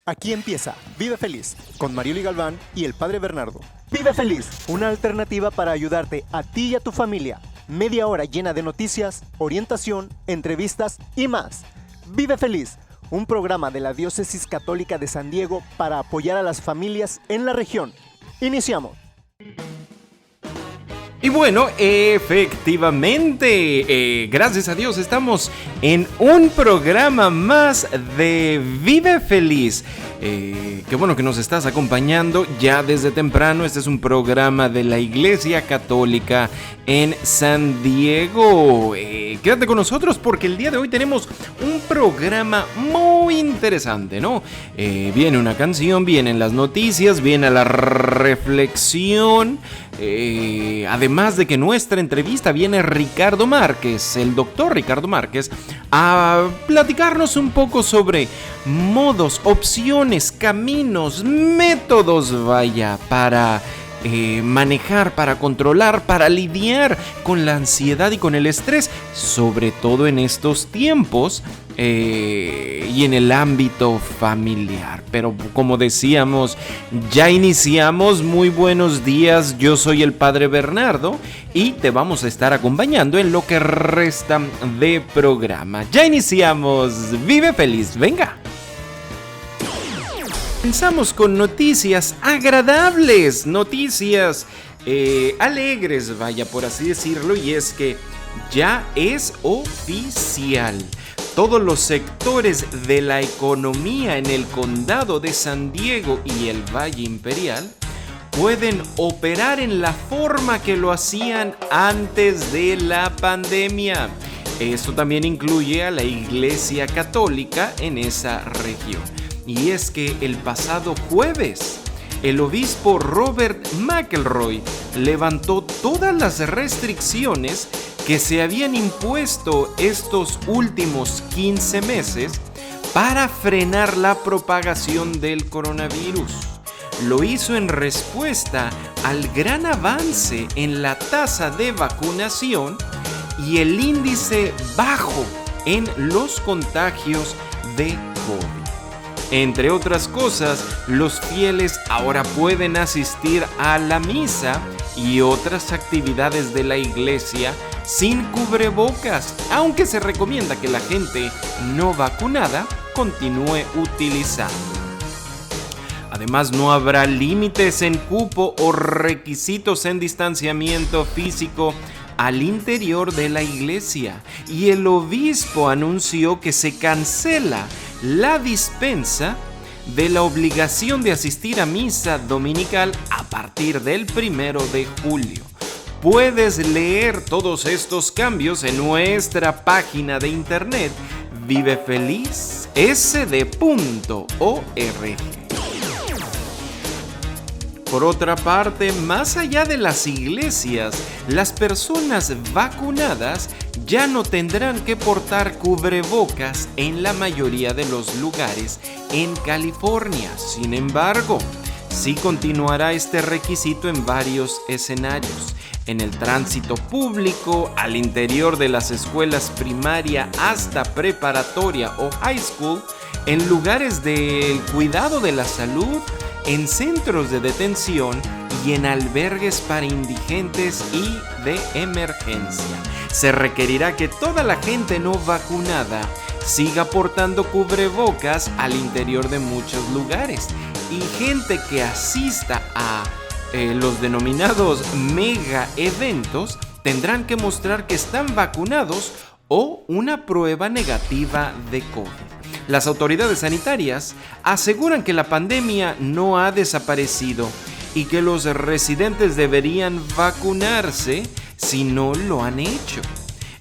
Aquí empieza Vive Feliz con Marioli Galván y el Padre Bernardo. Vive Feliz, una alternativa para ayudarte a ti y a tu familia. Media hora llena de noticias, orientación, entrevistas y más. Vive Feliz, un programa de la Diócesis Católica de San Diego para apoyar a las familias en la región. Iniciamos. Y bueno, efectivamente, gracias a Dios estamos en un programa más de Vive Feliz. Qué bueno que nos estás acompañando ya desde temprano. Este es un programa de la Iglesia Católica en San Diego. Quédate con nosotros porque el día de hoy tenemos un programa muy interesante, ¿no? Viene una canción, vienen las noticias, viene la reflexión. Además de que nuestra entrevista viene Ricardo Márquez, el doctor Ricardo Márquez, a platicarnos un poco sobre modos, opciones, caminos, métodos, para manejar, para controlar, para lidiar con la ansiedad y con el estrés, sobre todo en estos tiempos y en el ámbito familiar. Pero como decíamos, ya iniciamos. Muy buenos días, yo soy el Padre Bernardo y te vamos a estar acompañando en lo que resta de programa. Ya iniciamos, Vive Feliz, venga. Comenzamos con noticias agradables, noticias alegres, por así decirlo, y es que ya es oficial. Todos los sectores de la economía en el condado de San Diego y el Valle Imperial pueden operar en la forma que lo hacían antes de la pandemia. Esto también incluye a la Iglesia Católica en esa región. Y es que el pasado jueves, el obispo Robert McElroy levantó todas las restricciones que se habían impuesto estos últimos 15 meses para frenar la propagación del coronavirus. Lo hizo en respuesta al gran avance en la tasa de vacunación y el índice bajo en los contagios de COVID. Entre otras cosas, los fieles ahora pueden asistir a la misa y otras actividades de la iglesia sin cubrebocas, aunque se recomienda que la gente no vacunada continúe utilizando. Además, no habrá límites en cupo o requisitos en distanciamiento físico al interior de la iglesia, y el obispo anunció que se cancela la dispensa de la obligación de asistir a misa dominical a partir del 1 de julio. Puedes leer todos estos cambios en nuestra página de internet vivefelizsd.org. Por otra parte, más allá de las iglesias, las personas vacunadas ya no tendrán que portar cubrebocas en la mayoría de los lugares en California. Sin embargo, sí continuará este requisito en varios escenarios: en el tránsito público, al interior de las escuelas primaria hasta preparatoria o high school, en lugares del cuidado de la salud, en centros de detención y en albergues para indigentes y de emergencia. Se requerirá que toda la gente no vacunada siga portando cubrebocas al interior de muchos lugares, y gente que asista a los denominados mega eventos tendrán que mostrar que están vacunados o una prueba negativa de COVID. Las autoridades sanitarias aseguran que la pandemia no ha desaparecido y que los residentes deberían vacunarse si no lo han hecho.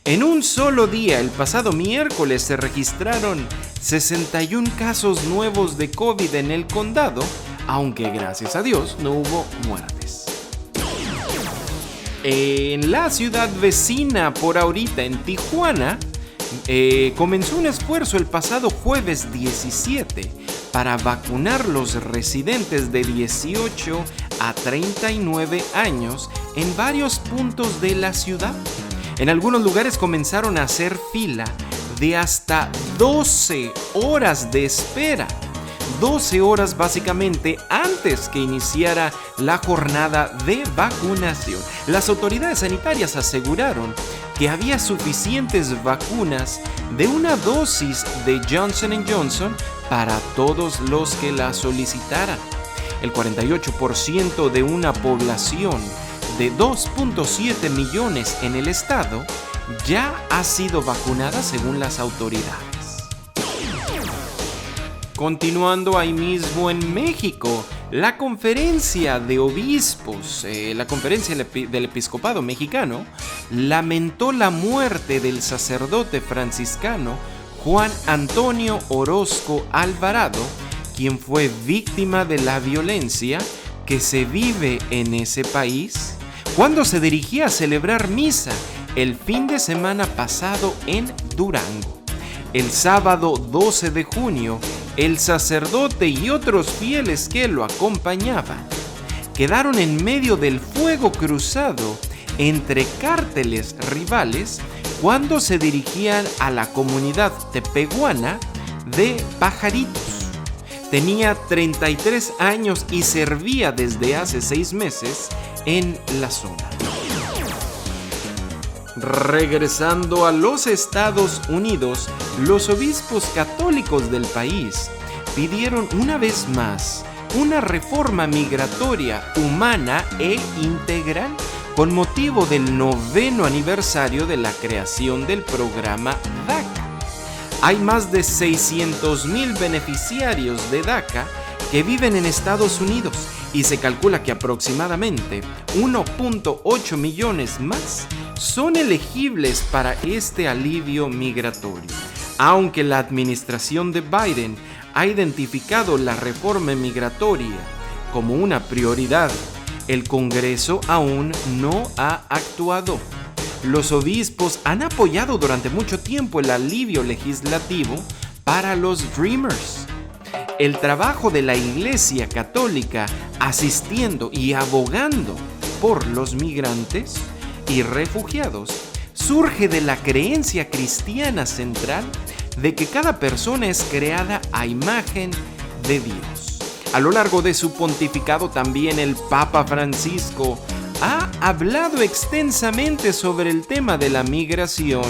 En un solo día, el pasado miércoles, se registraron 61 casos nuevos de COVID en el condado, aunque gracias a Dios no hubo muertes. En la ciudad vecina por ahorita, en Tijuana, comenzó un esfuerzo el pasado jueves 17 para vacunar los residentes de 18 a 39 años en varios puntos de la ciudad. En algunos lugares comenzaron a hacer fila de hasta 12 horas de espera. 12 horas básicamente antes que iniciara la jornada de vacunación. Las autoridades sanitarias aseguraron que había suficientes vacunas de una dosis de Johnson & Johnson para todos los que la solicitaran. El 48% de una población de 2.7 millones en el estado ya ha sido vacunada según las autoridades. Continuando ahí mismo en México, la conferencia de obispos, la conferencia del episcopado mexicano, lamentó la muerte del sacerdote franciscano Juan Antonio Orozco Alvarado, quien fue víctima de la violencia que se vive en ese país cuando se dirigía a celebrar misa el fin de semana pasado en Durango. El sábado 12 de junio, el sacerdote y otros fieles que lo acompañaban quedaron en medio del fuego cruzado entre cárteles rivales cuando se dirigían a la comunidad tepehuana de Pajaritos. Tenía 33 años y servía desde hace 6 meses en la zona. Regresando a los Estados Unidos, los obispos católicos del país pidieron una vez más una reforma migratoria humana e integral con motivo del 9º aniversario de la creación del programa DACA. Hay más de 600,000 beneficiarios de DACA que viven en Estados Unidos y se calcula que aproximadamente 1.8 millones más son elegibles para este alivio migratorio. Aunque la administración de Biden ha identificado la reforma migratoria como una prioridad, el Congreso aún no ha actuado. Los obispos han apoyado durante mucho tiempo el alivio legislativo para los Dreamers. El trabajo de la Iglesia Católica asistiendo y abogando por los migrantes y refugiados surge de la creencia cristiana central de que cada persona es creada a imagen de Dios. A lo largo de su pontificado también el Papa Francisco ha hablado extensamente sobre el tema de la migración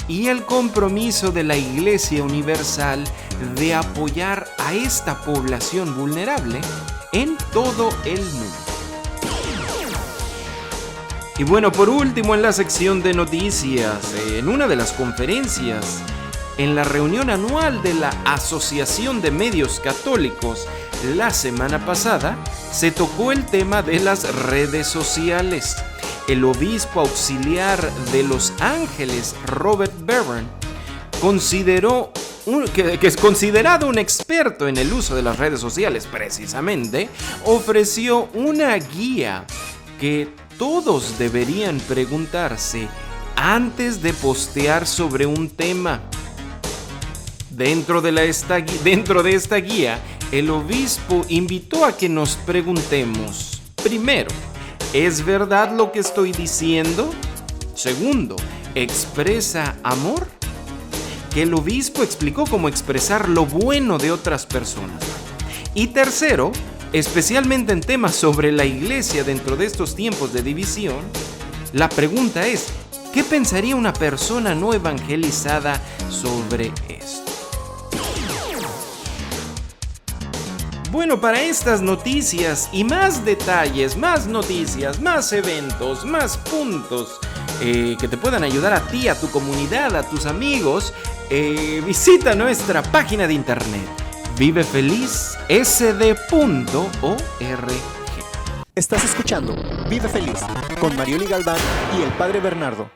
y el compromiso de la Iglesia Universal de apoyar a esta población vulnerable en todo el mundo. Y bueno, por último en la sección de noticias, en una de las conferencias, en la reunión anual de la Asociación de Medios Católicos, la semana pasada, se tocó el tema de las redes sociales. El obispo auxiliar de Los Ángeles, Robert Barron, que es considerado un experto en el uso de las redes sociales precisamente, ofreció una guía que todos deberían preguntarse antes de postear sobre un tema. Dentro de esta guía, el obispo invitó a que nos preguntemos, primero, ¿es verdad lo que estoy diciendo? Segundo, ¿expresa amor? Que el obispo explicó cómo expresar lo bueno de otras personas. Y tercero, especialmente en temas sobre la iglesia dentro de estos tiempos de división, la pregunta es, ¿qué pensaría una persona no evangelizada sobre esto? Bueno, para estas noticias y más detalles, más noticias, más eventos, más puntos que te puedan ayudar a ti, a tu comunidad, a tus amigos, visita nuestra página de internet vivefelizsd.org. Estás escuchando Vive Feliz con Marioli Galván y el Padre Bernardo.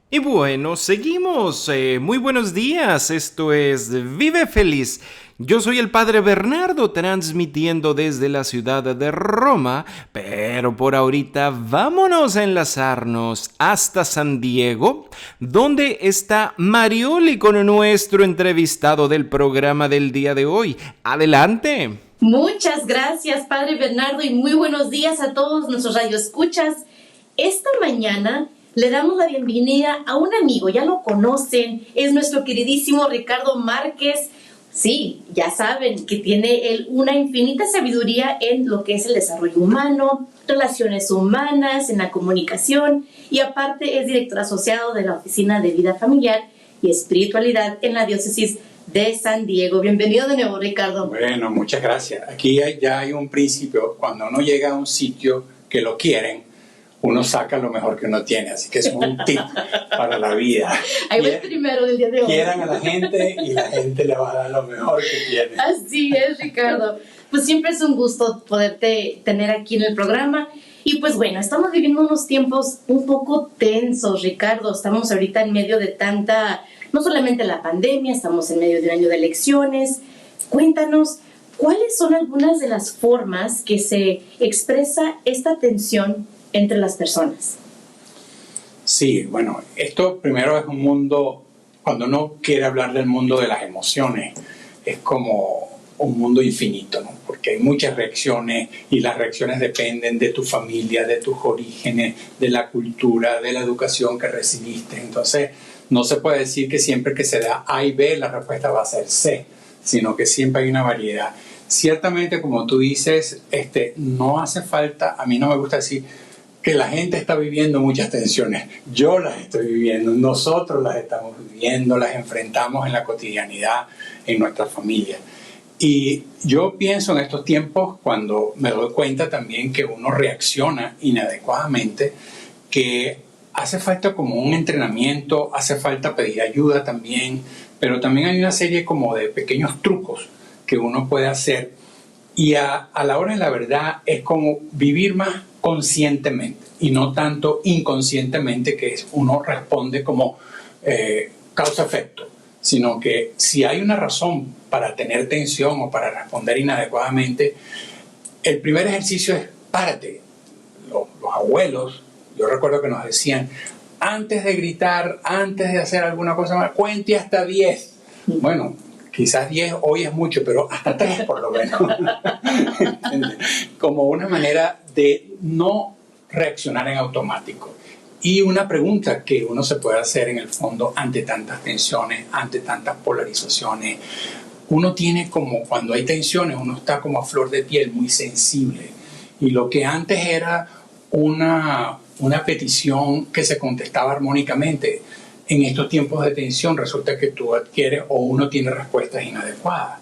Y bueno, seguimos. Muy buenos días. Esto es Vive Feliz. Yo soy el Padre Bernardo transmitiendo desde la ciudad de Roma, pero por ahorita vámonos a enlazarnos hasta San Diego, donde está Marioli con nuestro entrevistado del programa del día de hoy. Adelante. Muchas gracias, Padre Bernardo, y muy buenos días a todos nuestros radioescuchas. Esta mañana le damos la bienvenida a un amigo, ya lo conocen, es nuestro queridísimo Ricardo Márquez, Sí, ya saben que tiene él una infinita sabiduría en lo que es el desarrollo humano, relaciones humanas, en la comunicación, y aparte es director asociado de la Oficina de Vida Familiar y Espiritualidad en la Diócesis de San Diego. Bienvenido de nuevo, Ricardo. Bueno, muchas gracias. Aquí ya hay un principio. Cuando uno llega a un sitio que lo quieren, uno saca lo mejor que uno tiene. Así que es un tip para la vida. Ahí va el primero del día de hoy. Quieran a la gente y la gente le va a dar lo mejor que tiene. Así es, Ricardo. Pues siempre es un gusto poderte tener aquí en el programa. Y pues bueno, estamos viviendo unos tiempos un poco tensos, Ricardo. Estamos ahorita en medio de no solamente la pandemia, estamos en medio de un año de elecciones. Cuéntanos, ¿cuáles son algunas de las formas que se expresa esta tensión entre las personas? Sí, bueno, esto primero es un mundo, cuando uno quiere hablar del mundo de las emociones, es como un mundo infinito, ¿no? Porque hay muchas reacciones y las reacciones dependen de tu familia, de tus orígenes, de la cultura, de la educación que recibiste. Entonces, no se puede decir que siempre que se da A y B la respuesta va a ser C, sino que siempre hay una variedad. Ciertamente, como tú dices, no hace falta, a mí no me gusta decir que la gente está viviendo muchas tensiones. Yo las estoy viviendo, nosotros las estamos viviendo, las enfrentamos en la cotidianidad, en nuestra familia. Y yo pienso en estos tiempos, cuando me doy cuenta también que uno reacciona inadecuadamente, que hace falta como un entrenamiento, hace falta pedir ayuda también, pero también hay una serie como de pequeños trucos que uno puede hacer. Y a la hora de la verdad es como vivir más conscientemente y no tanto inconscientemente, que uno responde como causa-efecto, sino que si hay una razón para tener tensión o para responder inadecuadamente, el primer ejercicio es párate. Los abuelos, yo recuerdo que nos decían, antes de gritar, antes de hacer alguna cosa más, cuente hasta 10. Bueno, quizás 10 hoy es mucho, pero hasta 3 por lo menos. Como una manera de no reaccionar en automático. Y una pregunta que uno se puede hacer en el fondo ante tantas tensiones, ante tantas polarizaciones. Uno tiene como, cuando hay tensiones, uno está como a flor de piel, muy sensible. Y lo que antes era una petición que se contestaba armónicamente, en estos tiempos de tensión resulta que tú adquieres o uno tiene respuestas inadecuadas.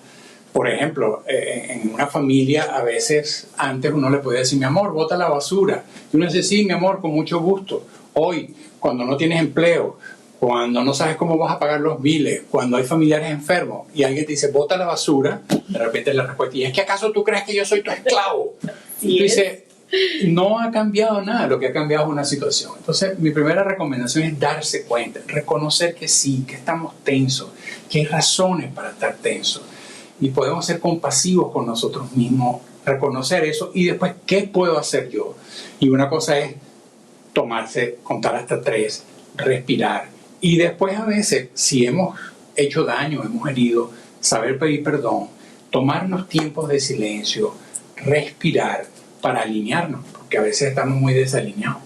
Por ejemplo, en una familia a veces antes uno le podía decir, mi amor, bota la basura. Y uno dice, sí, mi amor, con mucho gusto. Hoy, cuando no tienes empleo, cuando no sabes cómo vas a pagar los biles, cuando hay familiares enfermos y alguien te dice, bota la basura, de repente la respuesta es que ¿acaso tú crees que yo soy tu esclavo? Y tú dices, no ha cambiado nada, lo que ha cambiado es una situación. Entonces, mi primera recomendación es darse cuenta, reconocer que sí, que estamos tensos, que hay razones para estar tensos. Y podemos ser compasivos con nosotros mismos, reconocer eso y después, ¿qué puedo hacer yo? Y una cosa es tomarse, contar hasta 3, respirar. Y después a veces, si hemos hecho daño, hemos herido, saber pedir perdón, tomarnos tiempos de silencio, respirar para alinearnos, porque a veces estamos muy desalineados.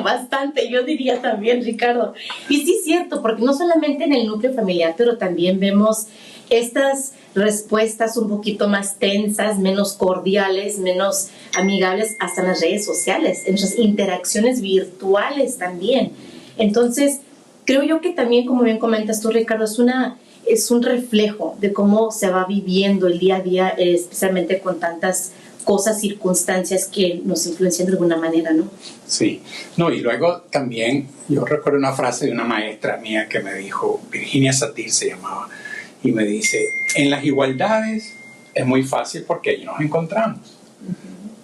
Bastante, yo diría también, Ricardo. Y sí es cierto, porque no solamente en el núcleo familiar, pero también vemos estas respuestas un poquito más tensas, menos cordiales, menos amigables, hasta en las redes sociales, en nuestras interacciones virtuales también. Entonces, creo yo que también, como bien comentas tú, Ricardo, es un reflejo de cómo se va viviendo el día a día, especialmente con tantas cosas, circunstancias que nos influencian de alguna manera, ¿no? Sí. No, y luego también, yo recuerdo una frase de una maestra mía que me dijo, Virginia Satir se llamaba, y me dice, en las igualdades es muy fácil porque ahí nos encontramos,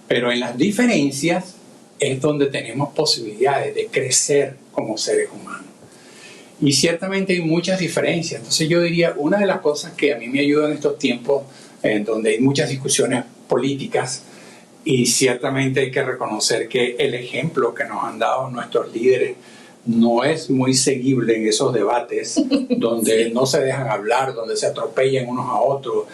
pero en las diferencias es donde tenemos posibilidades de crecer como seres humanos. Y ciertamente hay muchas diferencias. Entonces yo diría, una de las cosas que a mí me ayuda en estos tiempos, en donde hay muchas discusiones políticas, y ciertamente hay que reconocer que el ejemplo que nos han dado nuestros líderes no es muy seguible en esos debates donde no se dejan hablar, donde se atropellan unos a otros.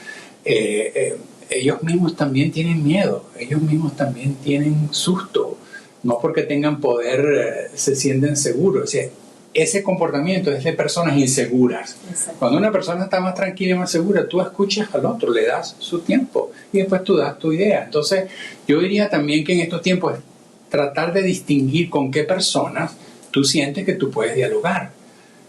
Ellos mismos también tienen miedo, ellos mismos también tienen susto. No porque tengan poder se sienten seguros. O sea, ese comportamiento es de personas inseguras. Exacto. Cuando una persona está más tranquila y más segura, tú escuchas al otro, le das su tiempo y después tú das tu idea. Entonces, yo diría también que en estos tiempos es tratar de distinguir con qué personas tú sientes que tú puedes dialogar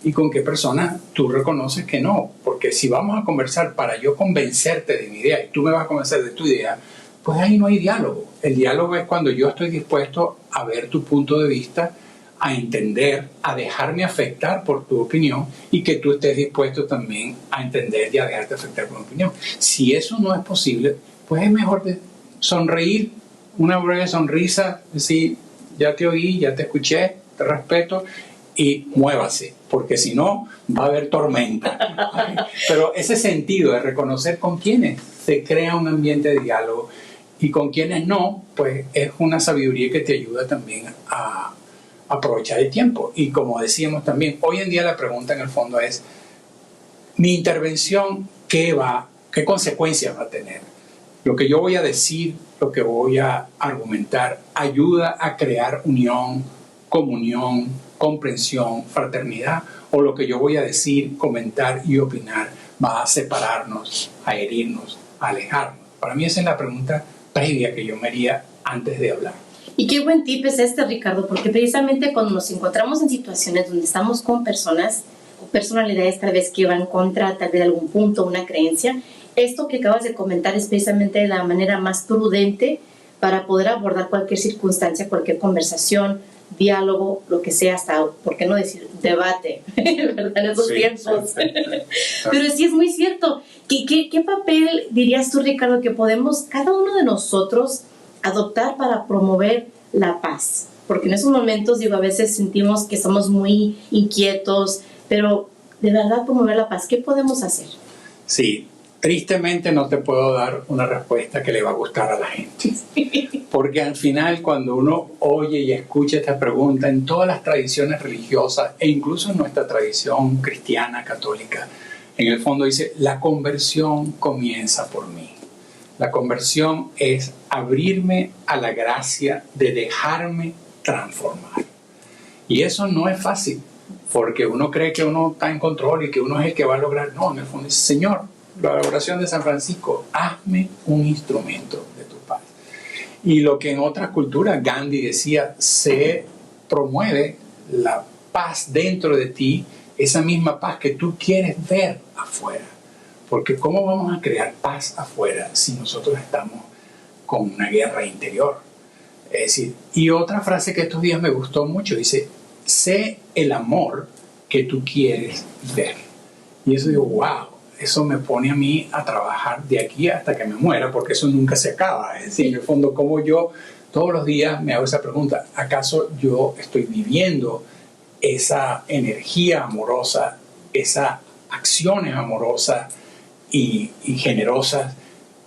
y con qué personas tú reconoces que no. Porque si vamos a conversar para yo convencerte de mi idea y tú me vas a convencer de tu idea, pues ahí no hay diálogo. El diálogo es cuando yo estoy dispuesto a ver tu punto de vista, a entender, a dejarme afectar por tu opinión y que tú estés dispuesto también a entender y a dejarte afectar por mi opinión. Si eso no es posible, pues es mejor sonreír, una breve sonrisa, decir, ya te oí, ya te escuché, te respeto y muévase, porque si no va a haber tormenta. Pero ese sentido de reconocer con quiénes se crea un ambiente de diálogo y con quienes no, pues es una sabiduría que te ayuda también a aprovechar el tiempo. Y como decíamos también, hoy en día la pregunta en el fondo es, mi intervención, ¿qué consecuencias va a tener? Lo que yo voy a decir, lo que voy a argumentar, ayuda a crear unión, comunión, comprensión, fraternidad, o lo que yo voy a decir, comentar y opinar va a separarnos, a herirnos, a alejarnos. Para mí esa es la pregunta previa que yo me haría antes de hablar. Y qué buen tip es este, Ricardo, porque precisamente cuando nos encontramos en situaciones donde estamos con personas o personalidades tal vez que van contra tal vez algún punto, una creencia, esto que acabas de comentar es precisamente la manera más prudente para poder abordar cualquier circunstancia, cualquier conversación, diálogo, lo que sea, hasta, ¿por qué no decir debate? ¿Verdad? En esos tiempos. Sí. Pero sí es muy cierto. ¿Qué papel dirías tú, Ricardo, que podemos cada uno de nosotros adoptar para promover la paz? Porque en esos momentos, digo, a veces sentimos que estamos muy inquietos, pero de verdad promover la paz, ¿qué podemos hacer? Sí, tristemente no te puedo dar una respuesta que le va a gustar a la gente. Porque al final, cuando uno oye y escucha esta pregunta en todas las tradiciones religiosas e incluso en nuestra tradición cristiana, católica, en el fondo dice, la conversión comienza por mí. La conversión es abrirme a la gracia de dejarme transformar. Y eso no es fácil, porque uno cree que uno está en control y que uno es el que va a lograr. No, en el fondo dice, Señor, la oración de San Francisco, hazme un instrumento de tu paz. Y lo que en otras culturas Gandhi decía, se promueve la paz dentro de ti, esa misma paz que tú quieres ver afuera. Porque ¿cómo vamos a crear paz afuera si nosotros estamos con una guerra interior? Es decir, y otra frase que estos días me gustó mucho, dice, sé el amor que tú quieres ver. Y eso digo, wow, eso me pone a mí a trabajar de aquí hasta que me muera, porque eso nunca se acaba. Es decir, en el fondo, como yo todos los días me hago esa pregunta, ¿acaso yo estoy viviendo esa energía amorosa, esas acciones amorosas y generosas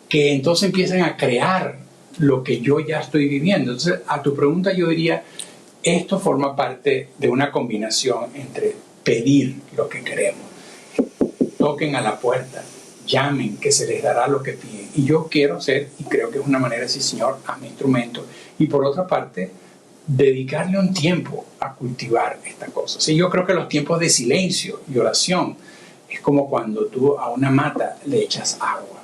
que entonces empiezan a crear lo que yo ya estoy viviendo? Entonces, a tu pregunta yo diría, esto forma parte de una combinación entre pedir lo que queremos, toquen a la puerta, llamen, que se les dará lo que piden. Y yo quiero ser, y creo que es una manera de decir, Señor, hazme instrumento. Y por otra parte, dedicarle un tiempo a cultivar esta cosa. Sí, yo creo que los tiempos de silencio y oración es como cuando tú a una mata le echas agua.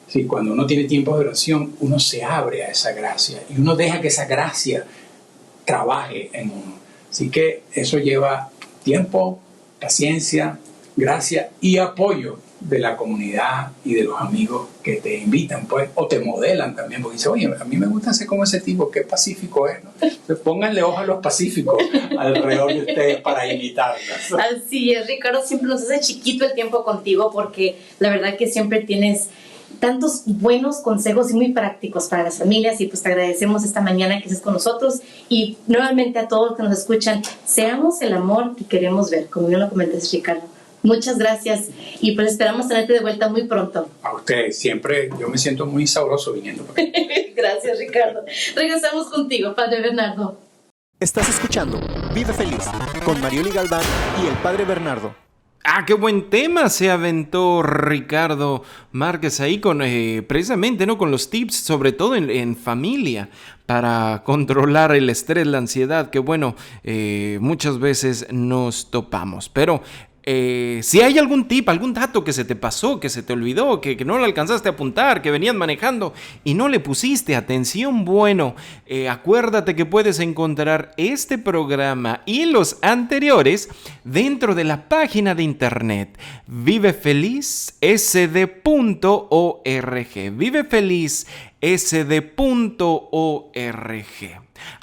Sí, cuando uno tiene tiempo de oración, uno se abre a esa gracia y uno deja que esa gracia trabaje en uno. Así que eso lleva tiempo, paciencia, gracia y apoyo de la comunidad y de los amigos que te invitan, pues, o te modelan también, porque dicen, oye, a mí me gusta ser como ese tipo, qué pacífico es, ¿no? Entonces, pónganle ojo a los pacíficos alrededor de ustedes para imitarlos. Así es, Ricardo, siempre nos hace chiquito el tiempo contigo, porque la verdad que siempre tienes tantos buenos consejos y muy prácticos para las familias, y pues te agradecemos esta mañana que estés con nosotros, y nuevamente a todos los que nos escuchan, seamos el amor que queremos ver, como bien lo comentaste, Ricardo. Muchas gracias y pues esperamos tenerte de vuelta muy pronto. A ustedes, siempre yo me siento muy sabroso viniendo por aquí. Gracias, Ricardo. Regresamos contigo, Padre Bernardo. Estás escuchando Vive Feliz con Marioli Galván y el Padre Bernardo. Ah, qué buen tema se aventó Ricardo Márquez ahí con precisamente, ¿no? Con los tips, sobre todo en familia, para controlar el estrés, la ansiedad, que bueno, muchas veces nos topamos. Pero si hay algún tip, algún dato que se te pasó, que se te olvidó, que no lo alcanzaste a apuntar, que venías manejando y no le pusiste atención, bueno, acuérdate que puedes encontrar este programa y los anteriores dentro de la página de internet vivefelizsd.org, vivefelizsd.org.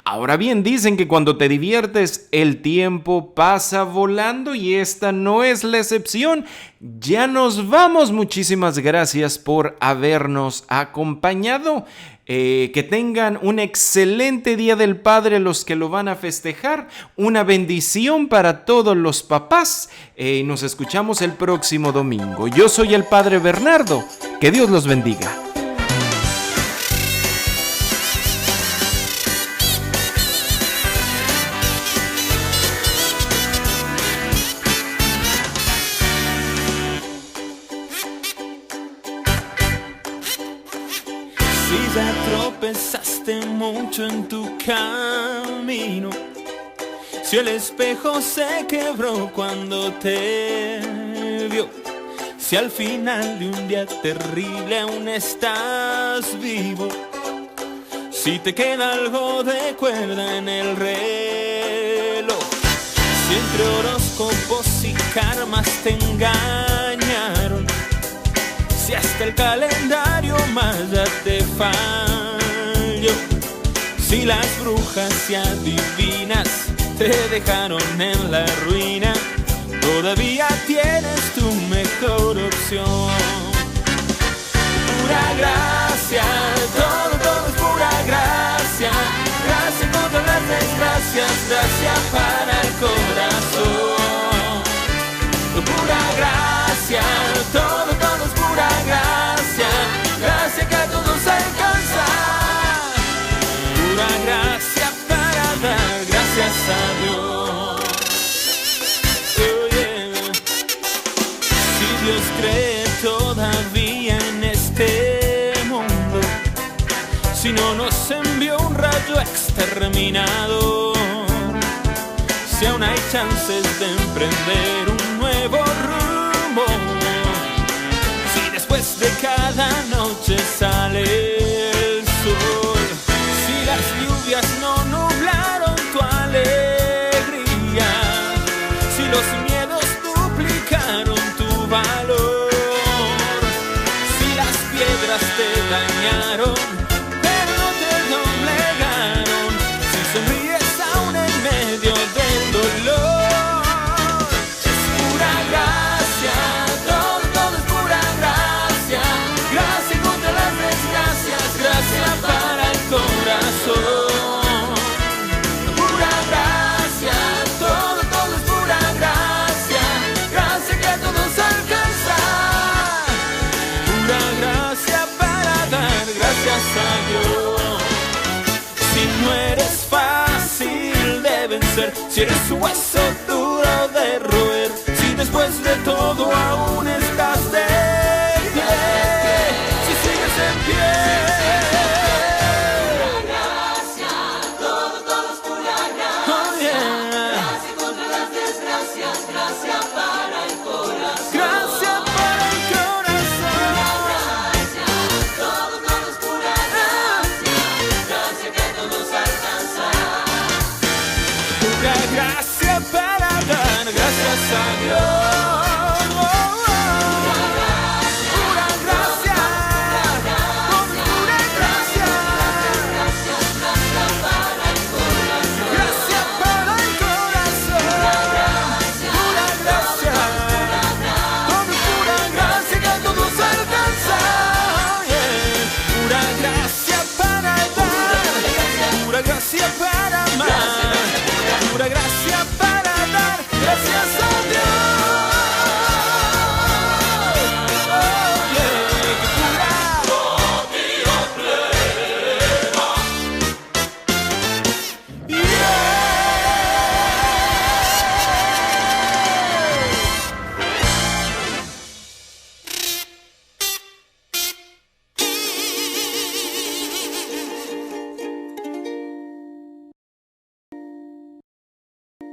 Ahora bien, dicen que cuando te diviertes el tiempo pasa volando y esta no es la excepción. Ya nos vamos. Muchísimas gracias por habernos acompañado. Que tengan un excelente Día del Padre los que lo van a festejar. Una bendición para todos los papás. Nos escuchamos el próximo domingo. Yo soy el Padre Bernardo. Que Dios los bendiga. Ya tropezaste mucho en tu camino, si el espejo se quebró cuando te vio, si al final de un día terrible aún estás vivo, si te queda algo de cuerda en el reloj, si entre horóscopos y karmas te engañaron, si hasta el calendario maya te falló, si las brujas y adivinas te dejaron en la ruina, todavía tienes tu mejor opción. Pura gracia, todo es pura gracia, gracia contra las desgracias, gracia para el corazón. Pura gracia, todo es pura gracia, gracia que a todos alcanza, pura gracia para dar gracias a Dios. Oh, yeah. Si Dios cree todavía en este mundo, si no nos envió un rayo exterminador, si aún hay chances de emprender un nuevo rumbo, si después de cada noche sale el sol, si las lluvias no nublaron tu alegría, si los miedos duplicaron tu valor, si las piedras te dañaron pero no te doblegaron, si sonríes aún en medio del dolor, es pura gracia, todo es pura gracia, gracia contra las desgracias, gracia para el corazón. Pura gracia, todo es pura gracia, gracia que a todos alcanza, pura gracia para dar gracias a Dios. Si no eres fácil de vencer, si eres hueso